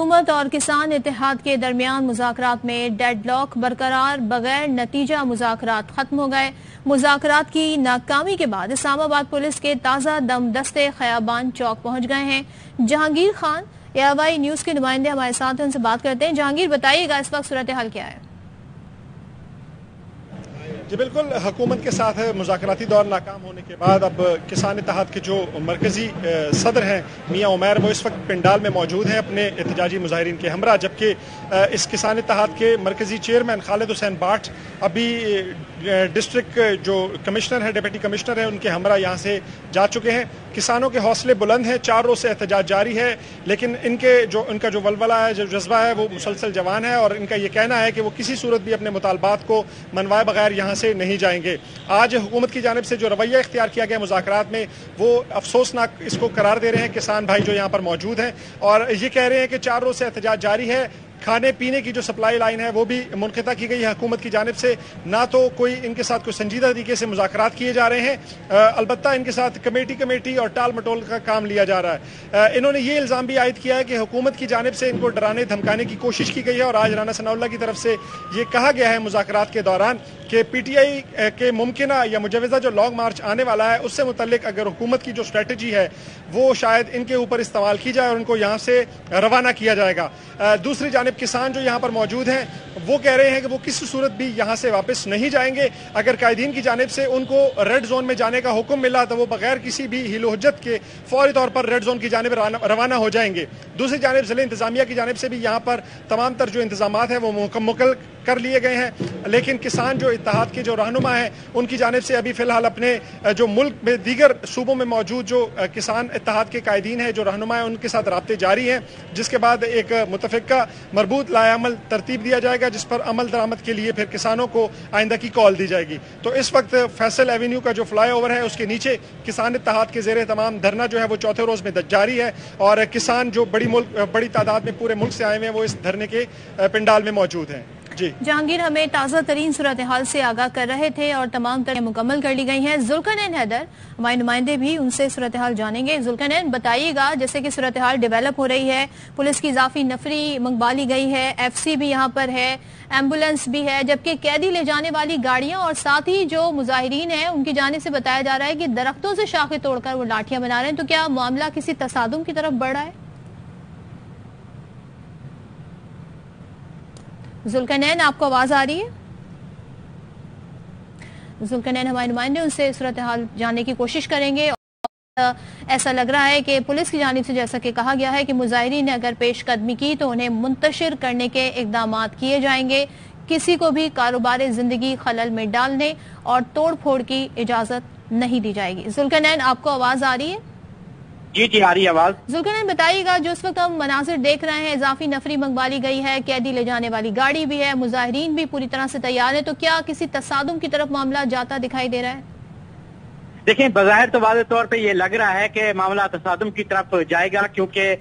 हुकूमत और किसान इत्तेहाद के दरमियान मुज़ाकरात में डेडलॉक बरकरार, बगैर नतीजा मुज़ाकरात खत्म हो गए। मुज़ाकरात की नाकामी के बाद इस्लामाबाद पुलिस के ताज़ा दम दस्ते खयाबान चौक पहुंच गए हैं। जहांगीर खान AIY न्यूज़ के नुमाइंदे हमारे साथ हैं, उनसे बात करते हैं। जहांगीर, बताइएगा इस वक्त सूरत हाल क्या है? जी बिल्कुल, हुकूमत के साथ मुज़ाकराती दौर नाकाम होने के बाद अब किसान इत्तेहाद के जो मरकजी सदर हैं मियाँ उमैर, वो इस वक्त पिंडाल में मौजूद हैं अपने एहतजाजी मुजाहिरीन के हमरा, जबकि इस किसान इत्तेहाद के मरकजी चेयरमैन खालिद हुसैन बाट अभी डिस्ट्रिक्ट जो कमिश्नर है, डिप्टी कमिश्नर है, उनके हमरा यहाँ से जा चुके हैं। किसानों के हौसले बुलंद हैं, 4 रोज से एहतजाज जारी है, लेकिन इनका जो वलवला है, जो जज्बा है, वो मुसलसल जवान है और इनका ये कहना है कि वो किसी सूरत भी अपने मुतालबात को मनवाए बगैर यहाँ से नहीं जाएंगे। आज हुकूमत की जानिब से जो रवैया इख्तियार किया गया मुज़ाकरात में, वो अफसोसनाक इसको करार दे रहे हैं किसान भाई जो यहाँ पर मौजूद हैं और ये कह रहे हैं कि 4 रोज से एहतजाज जारी है। खाने पीने की जो सप्लाई लाइन है वो भी मुनक़ता की गई है हुकूमत की जानिब से, ना तो कोई इनके साथ कोई संजीदा तरीके से मुज़ाकरात किए जा रहे हैं, अलबत्ता इनके साथ कमेटी और टाल मटोल का काम लिया जा रहा है। इन्होंने ये इल्ज़ाम भी आयद किया है कि हुकूमत की जानिब से इनको डराने धमकाने की कोशिश की गई है और आज राना सनाउल्लाह की तरफ से ये कहा गया है मुज़ाकरात के दौरान कि PTI के मुमकिना या मुजवज़ा जो लॉन्ग मार्च आने वाला है उससे मुतल्लिक अगर हुकूमत की जो स्ट्रेटजी है वो शायद इनके ऊपर इस्तेमाल की जाए और उनको यहाँ से रवाना किया जाएगा। दूसरी जानिब किसान जो यहाँ पर मौजूद हैं वो कह रहे हैं कि वो किसी सूरत भी यहाँ से वापस नहीं जाएंगे। अगर कायदीन की जानिब से उनको रेड जोन में जाने का हुक्म मिला तो वो बगैर किसी भी हिलो हुज्जत के फौरी तौर पर रेड जोन की जानिब रवाना हो जाएंगे। दूसरी जानिब ज़िले इंतजामिया की जानिब से भी यहाँ पर तमाम तर जो इंतजामात हैं वो मुकम्मल कर लिए गए हैं, लेकिन किसान जो इत्तेहाद के जो रहनुमा हैं उनकी जानिब से अभी फ़िलहाल अपने जो मुल्क में दीगर सूबों में मौजूद जो किसान इत्तेहाद के कायदीन हैं, जो रहनुमा हैं, उनके साथ राब्ते जारी हैं, जिसके बाद एक मुतफ़िका मरबूत लाएअमल तरतीब दिया जाएगा जिस पर अमल दरामद के लिए फिर किसानों को आइंदा की कॉल दी जाएगी। तो इस वक्त फैसल एवेन्यू का जो फ्लाई ओवर है उसके नीचे किसान इत्तेहाद के ज़ेरे तमाम धरना जो है वो चौथे रोज़ में जारी है और किसान जो बड़ी तादाद में पूरे मुल्क से आए हुए हैं वो इस धरने के पिंडाल में मौजूद हैं। जी जहांगीर हमें ताज़ा तरीन सूरत हाल से आगाह कर रहे थे और तमाम तरह मुकम्मल कर ली गई हैं। जुल्करनैन हैदर हमारे नुमाइंदे भी उनसे सूरत हाल जानेंगे। जुल्करनैन, बताइएगा जैसे कि सूरत हाल डेवलप हो रही है, पुलिस की इजाफी नफरी मंगवा ली गई है, FC भी यहाँ पर है, एम्बुलेंस भी है, जबकि कैदी ले जाने वाली गाड़ियां और साथ ही जो मुजाहिरीन है उनकी जानिब से बताया जा रहा है कि दरख्तों से शाखें तोड़कर वो लाठियां बना रहे हैं। तो क्या मामला किसी तसादुम की तरफ बढ़ रहा है? जुल्करनैन, आपको आवाज आ रही है? जुल्करनैन हमारे नुमाइंदे उनसे सूरत हाल जानने की कोशिश करेंगे। और ऐसा लग रहा है कि पुलिस की जानिब से जैसा कि कहा गया है कि मुजाहिरीन ने अगर पेशकदमी की तो उन्हें मुंतशिर करने के इकदाम किए जाएंगे। किसी को भी कारोबार जिंदगी खलल में डालने और तोड़ फोड़ की इजाजत नहीं दी जाएगी। जुल्करनैन, आपको आवाज आ रही है? जी आ रही है आवाज। जुल्करनैन, बताइएगा जो इस वक्त हम मनाजिर देख रहे हैं, इजाफी नफरी मंगवा ली गई है, कैदी ले जाने वाली गाड़ी भी है, मुजाहिरीन भी पूरी तरह से तैयार है, तो क्या किसी तसादुम की तरफ मामला जाता दिखाई दे रहा है? देखिए, बज़ाहिर तो वाज़ेह तौर पे ये लग रहा है कि मामला तसादुम की तरफ जाएगा, क्योंकि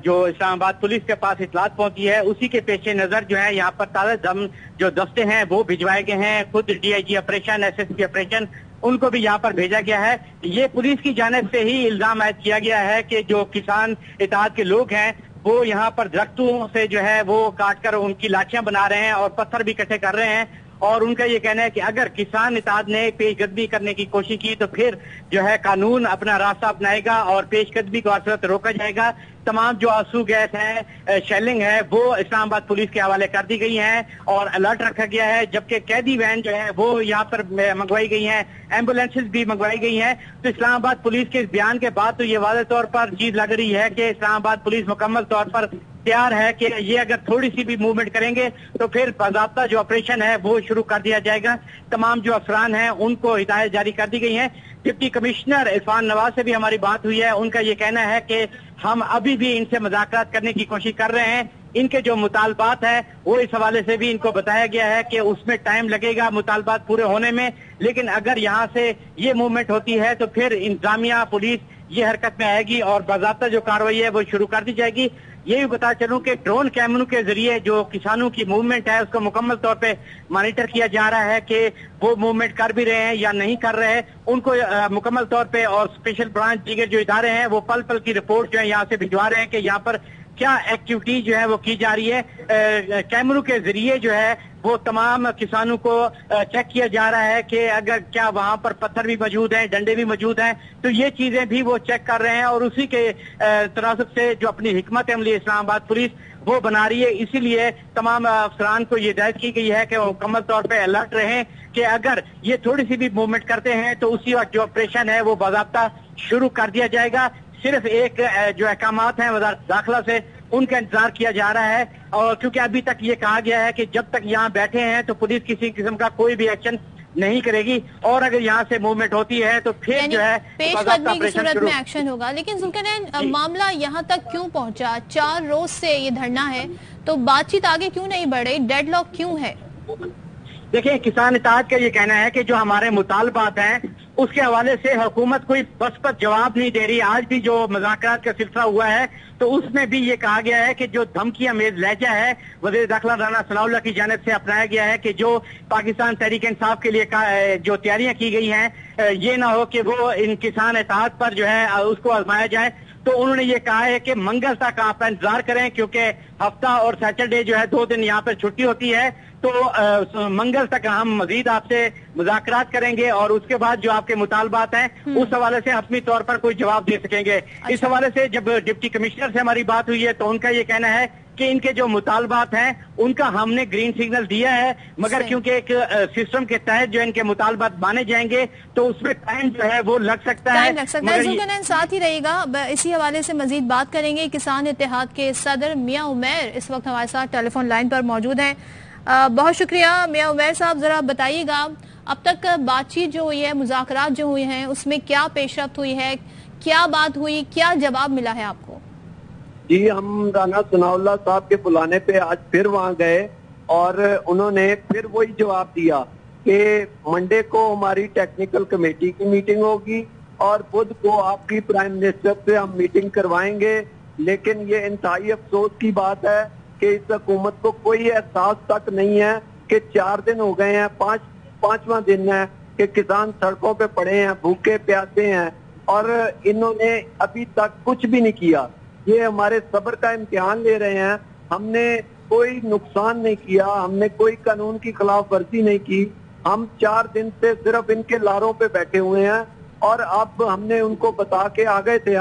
जो इस्लामाबाद पुलिस के पास इतलात पहुंची है उसी के पेश नजर जो है यहाँ पर ताज़ा दम जो दस्ते हैं वो भिजवाए गए हैं। खुद DIG ऑपरेशन, SSP ऑपरेशन, उनको भी यहाँ पर भेजा गया है। ये पुलिस की जानिब से ही इल्जाम आयद किया गया है कि जो किसान इत्तेहाद के लोग हैं वो यहाँ पर दरख्तों से जो है वो काट कर उनकी लाठियां बना रहे हैं और पत्थर भी इकट्ठे कर रहे हैं। और उनका ये कहना है कि अगर किसान इत्तेहाद ने पेशकदमी करने की कोशिश की तो फिर जो है कानून अपना रास्ता अपनाएगा और पेशकदमी को हर सूरत रोका जाएगा। तमाम जो आंसू गैस है, शेलिंग है, वो इस्लामाबाद पुलिस के हवाले कर दी गई है और अलर्ट रखा गया है। जबकि कैदी वैन जो है वो यहाँ पर मंगवाई गई है, एम्बुलेंसेज भी मंगवाई गई हैं। तो इस्लामाबाद पुलिस के इस बयान के बाद तो ये वाज़ेह तौर पर चीज लग रही है कि इस्लामाबाद पुलिस मुकम्मल तौर पर तैयार है कि ये अगर थोड़ी सी भी मूवमेंट करेंगे तो फिर बाज़ाब्ता जो ऑपरेशन है वो शुरू कर दिया जाएगा। तमाम जो अफसरान हैं उनको हिदायत जारी कर दी गई है। डिप्टी कमिश्नर इरफान नवाज से भी हमारी बात हुई है, उनका ये कहना है कि हम अभी भी इनसे मुज़ाकरात करने की कोशिश कर रहे हैं। इनके जो मुतालबात है वो इस हवाले से भी इनको बताया गया है कि उसमें टाइम लगेगा मुतालबात पूरे होने में, लेकिन अगर यहाँ से ये मूवमेंट होती है तो फिर इंतजामिया पुलिस ये हरकत में आएगी और बाज़ाब्ता जो कार्रवाई है वो शुरू कर दी जाएगी। ये भी बता चलूं कि ड्रोन कैमरों के जरिए जो किसानों की मूवमेंट है उसको मुकम्मल तौर पे मॉनिटर किया जा रहा है कि वो मूवमेंट कर भी रहे हैं या नहीं कर रहे हैं। उनको मुकम्मल तौर पे और स्पेशल ब्रांच दीगर जो इदारे हैं वो पल पल की रिपोर्ट जो है यहाँ से भिजवा रहे हैं कि यहाँ पर क्या एक्टिविटी जो है वो की जा रही है। कैमरों के जरिए जो है वो तमाम किसानों को चेक किया जा रहा है कि अगर क्या वहां पर पत्थर भी मौजूद हैं, डंडे भी मौजूद हैं, तो ये चीजें भी वो चेक कर रहे हैं और उसी के तनासब से जो अपनी हिकमत अमली इस्लामाबाद पुलिस वो बना रही है। इसीलिए तमाम अफसरान को ये हिदायत की गई है कि वो मुकम्मल तौर पर अलर्ट रहें कि अगर ये थोड़ी सी भी मूवमेंट करते हैं तो उसी वक्त जो ऑपरेशन है वो बाज़ाब्ता शुरू कर दिया जाएगा। सिर्फ एक जो अहकामात हैं वज़ारत दाखिला से उनका इंतजार किया जा रहा है, और क्योंकि अभी तक ये कहा गया है कि जब तक यहाँ बैठे हैं तो पुलिस किसी किस्म का कोई भी एक्शन नहीं करेगी, और अगर यहाँ से मूवमेंट होती है तो फिर जो है पेशकदमी की सूरत में एक्शन होगा। लेकिन जुल्करनैन, मामला यहाँ तक क्यों पहुँचा? 4 रोज से ये धरना है, तो बातचीत आगे क्यों नहीं बढ़ रही? डेडलॉक क्यों है? देखिए, किसान इत्तेहाद का ये कहना है कि जो हमारे मुतालबात हैं उसके हवाले से हुकूमत कोई बस पर जवाब नहीं दे रही। आज भी जो मुज़ाकरात का सिलसिला हुआ है तो उसमें भी ये कहा गया है कि जो धमकियां मेज लहजा है वज़ीर दाखिला राना सनाउल्लाह की जानिब से अपनाया गया है कि जो पाकिस्तान तहरीक इंसाफ के लिए जो तैयारियां की गई हैं ये ना हो कि वो इन किसान इत्तेहाद पर जो है उसको आजमाया जाए। तो उन्होंने ये कहा है कि मंगल तक आप इंतजार करें, क्योंकि हफ्ता और सैटरडे जो है 2 दिन यहाँ पर छुट्टी होती है, तो मंगल तक हम मजीद आपसे मुज़ाकरात करेंगे और उसके बाद जो आपके मुतालबात हैं उस हवाले से हतमी तौर पर कोई जवाब दे सकेंगे। इस हवाले से जब डिप्टी कमिश्नर से हमारी बात हुई है तो उनका ये कहना है कि इनके जो मुतालबात हैं उनका हमने ग्रीन सिग्नल दिया है, मगर क्योंकि एक सिस्टम के तहत जो इनके मुतालबात माने जाएंगे तो उसमें टाइम जो है वो लग सकता है। साथ ही रहेगा, इसी हवाले से मजीद बात करेंगे। किसान इत्तेहाद के सदर मियां उमैर इस वक्त हमारे साथ टेलीफोन लाइन पर मौजूद हैं। बहुत शुक्रिया मियां उमैर साहब, जरा बताइएगा अब तक बातचीत जो हुई है, मुज़ाकरात जो हुए हैं, उसमें क्या पेशरफ्त हुई है, क्या बात हुई, क्या जवाब मिला है आपको? जी, हम राना सनाउल्लाह साहब के बुलाने पे आज फिर वहाँ गए और उन्होंने फिर वही जवाब दिया कि मंडे को हमारी टेक्निकल कमेटी की मीटिंग होगी और बुध को आपकी प्राइम मिनिस्टर से हम मीटिंग करवाएंगे। लेकिन ये इंतहाई अफसोस की बात है कि इस हुकूमत को कोई एहसास तक नहीं है कि 4 दिन हो गए हैं, पांचवा दिन है कि किसान सड़कों पे पड़े हैं, भूखे प्यासे हैं और इन्होंने अभी तक कुछ भी नहीं किया। ये हमारे सब्र का इम्तिहान ले रहे हैं। हमने कोई नुकसान नहीं किया, हमने कोई कानून की खिलाफ वर्जी नहीं की। हम 4 दिन से सिर्फ इनके लारों पे बैठे हुए हैं और अब हमने उनको बता के आ गए थे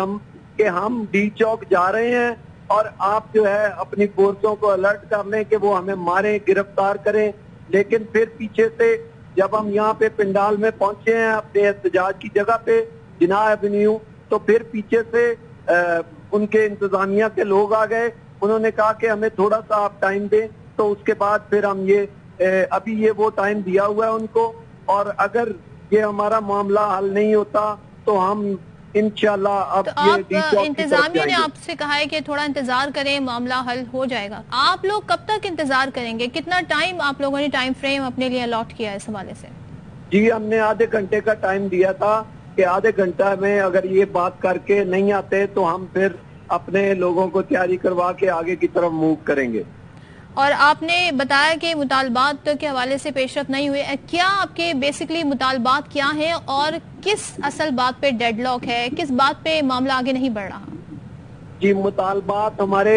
कि हम डी चौक जा रहे हैं और आप जो है अपनी फोर्सों को अलर्ट कर लें कि वो हमें मारें, गिरफ्तार करें। लेकिन फिर पीछे से जब हम यहाँ पे पिंडाल में पहुंचे हैं अपने एहतजाज की जगह पे जिनाह एवेन्यू, तो फिर पीछे से उनके इंतजामिया के लोग आ गए। उन्होंने कहा कि हमें थोड़ा सा आप टाइम दें, तो उसके बाद फिर हम अभी ये वो टाइम दिया हुआ है उनको, और अगर ये हमारा मामला हल नहीं होता तो हम इंशाल्लाह अब तो इंतजामिया ने आपसे कहा है कि थोड़ा इंतजार करें, मामला हल हो जाएगा। आप लोग कब तक इंतजार करेंगे? कितना टाइम आप लोगों ने टाइम फ्रेम अपने लिए अलॉट किया है इस हवाले से? जी, हमने आधे घंटे का टाइम दिया था कि आधे घंटा में अगर ये बात करके नहीं आते तो हम फिर अपने लोगों को तैयारी करवा के आगे की तरफ मूव करेंगे। और आपने बताया कि मुतालबात के हवाले से पेशरफ्त नहीं हुई, क्या आपके बेसिकली मुतालबात क्या हैं और किस असल बात पे डेडलॉक है, किस बात पे मामला आगे नहीं बढ़ रहा? जी, मुतालबात हमारे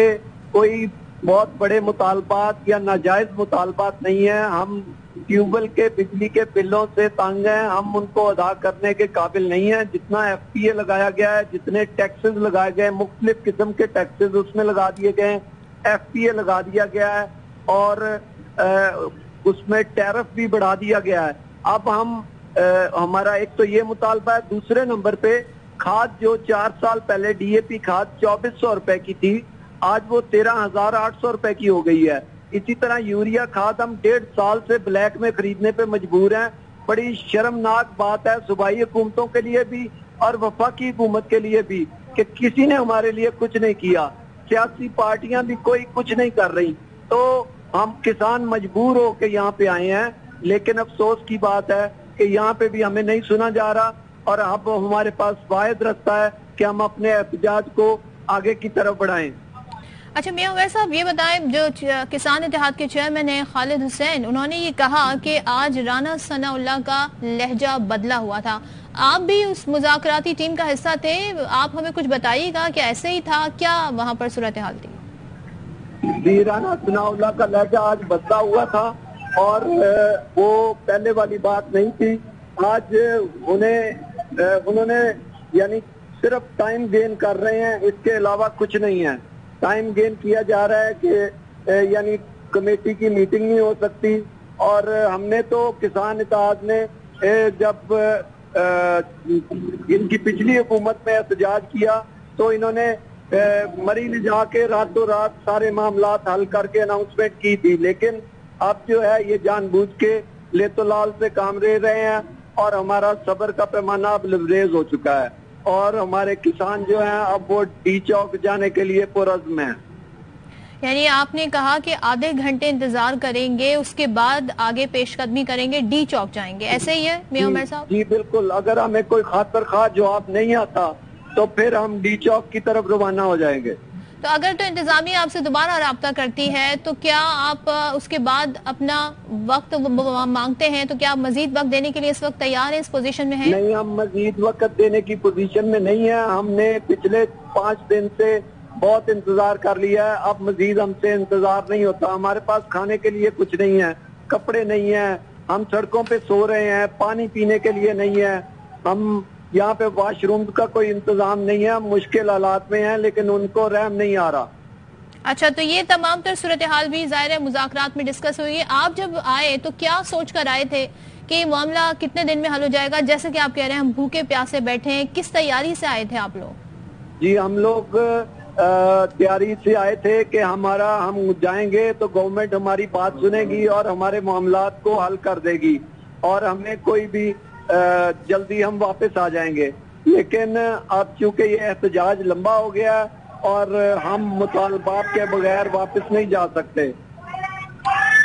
कोई बहुत बड़े मुतालबात या नाजायज मुतालबात नहीं है। हम ट्यूबवेल के बिजली के बिलों से तंग हैं, हम उनको अदा करने के काबिल नहीं है। जितना FTA लगाया गया है, जितने टैक्सेस लगाए गए, मुख्तलिफ किस्म के टैक्सेस उसमें लगा दिए गए हैं, FTA लगा दिया गया है और उसमें टैरिफ भी बढ़ा दिया गया है। अब हम हमारा एक तो ये मुतालबा है, दूसरे नंबर पे खाद जो 4 साल पहले DAP खाद 2400 रुपए की थी, आज वो 13,800 रुपए की हो गई है। इसी तरह यूरिया खाद हम 1.5 साल से ब्लैक में खरीदने पे मजबूर हैं। बड़ी शर्मनाक बात है सूबाई हुकूमतों के लिए भी और वफाकी हुकूमत के लिए भी कि किसी ने हमारे लिए कुछ नहीं किया। सियासी पार्टियां भी कोई कुछ नहीं कर रही, तो हम किसान मजबूर हो के यहाँ पे आए हैं। लेकिन अफसोस की बात है कि यहाँ पे भी हमें नहीं सुना जा रहा और अब हमारे पास वाहिद रास्ता है कि हम अपने एहतजाज को आगे की तरफ बढ़ाएं। अच्छा मियां उमैर साहब, ये बताएं, जो किसान इत्तेहाद के चेयरमैन हैं खालिद हुसैन, उन्होंने ये कहा कि आज राना सनाउल्लाह का लहजा बदला हुआ था। आप भी उस मुज़ाकराती टीम का हिस्सा थे, आप हमें कुछ बताइएगा कि ऐसे ही था, क्या वहाँ पर सूरत हाल थी? जी, राना सनाउल्लाह का लहजा आज बदला हुआ था और वो पहले वाली बात नहीं थी। आज उन्होंने यानी सिर्फ टाइम गेन कर रहे हैं, इसके अलावा कुछ नहीं है। टाइम गेन किया जा रहा है कि यानी कमेटी की मीटिंग नहीं हो सकती। और हमने तो किसान इत्तेहाद ने जब इनकी पिछली हुकूमत में एहतजाज किया तो इन्होंने मरी ले जाके रातों रात सारे मामलात हल करके अनाउंसमेंट की थी, लेकिन अब जो है ये जानबूझ के लेतोलाल से काम ले रहे हैं और हमारा सब्र का पैमाना अब लबरेज हो चुका है और हमारे किसान जो हैं अब वो डी चौक जाने के लिए पुरज़्म हैं। यानी आपने कहा कि आधे घंटे इंतजार करेंगे, उसके बाद आगे पेशकदमी करेंगे, डी चौक जाएंगे, ऐसे ही है मियां उमर साहब? जी बिल्कुल, अगर हमें कोई खातर खा जवाब नहीं आता तो फिर हम डी चौक की तरफ रवाना हो जाएंगे। तो अगर तो इंतजामिया आपसे दोबारा राब्ता करती है तो क्या आप उसके बाद अपना वक्त मांगते हैं, तो क्या आप मजीद वक्त देने के लिए इस वक्त तैयार हैं, इस पोजीशन में हैं? नहीं, हम मजीद वक्त देने की पोजीशन में नहीं है। हमने पिछले 5 दिन से बहुत इंतजार कर लिया है, अब मजीद हमसे इंतजार नहीं होता। हमारे पास खाने के लिए कुछ नहीं है, कपड़े नहीं है, हम सड़कों पे सो रहे हैं, पानी पीने के लिए नहीं है, हम यहाँ पे वॉशरूम का कोई इंतजाम नहीं है, हम मुश्किल हालात में हैं, लेकिन उनको रहम नहीं आ रहा। अच्छा, तो ये तमाम तर सूरत हाल भी ज़ाहिर है मुज़ाकरात में डिस्कस हुई। आप जब आए तो क्या सोच कर आए थे कि मामला कितने दिन में हल हो जाएगा? जैसे कि आप कह रहे हैं हम भूखे प्यासे बैठे हैं, किस तैयारी से आए थे आप लोग? जी, हम लोग तैयारी से आए थे कि हम जाएंगे तो गवर्नमेंट हमारी बात सुनेगी और हमारे मामलात को हल कर देगी और हमें कोई भी जल्दी हम वापस आ जाएंगे। लेकिन अब चूंकि ये एहतजाज लंबा हो गया और हम मुतालबात के बगैर वापस नहीं जा सकते।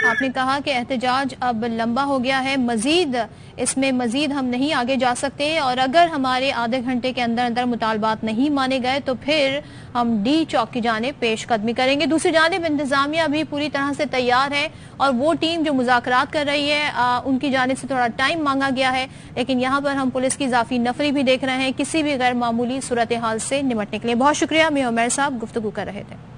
आपने कहा कि एहतजाज अब लंबा हो गया है, मजीद हम नहीं आगे जा सकते और अगर हमारे आधे घंटे के अंदर अंदर मुतालबात नहीं माने गए तो फिर हम डी चौक की जानिब पेशकदमी करेंगे। दूसरी जानिब इंतजामिया भी पूरी तरह से तैयार है और वो टीम जो मुज़ाकरात कर रही है उनकी जानिब से थोड़ा टाइम मांगा गया है, लेकिन यहाँ पर हम पुलिस की इजाफी नफरी भी देख रहे हैं किसी भी गैर मामूली सूरत हाल से निपटने के लिए। बहुत शुक्रिया मियां उमर साहब, गुफ्तगू कर रहे थे।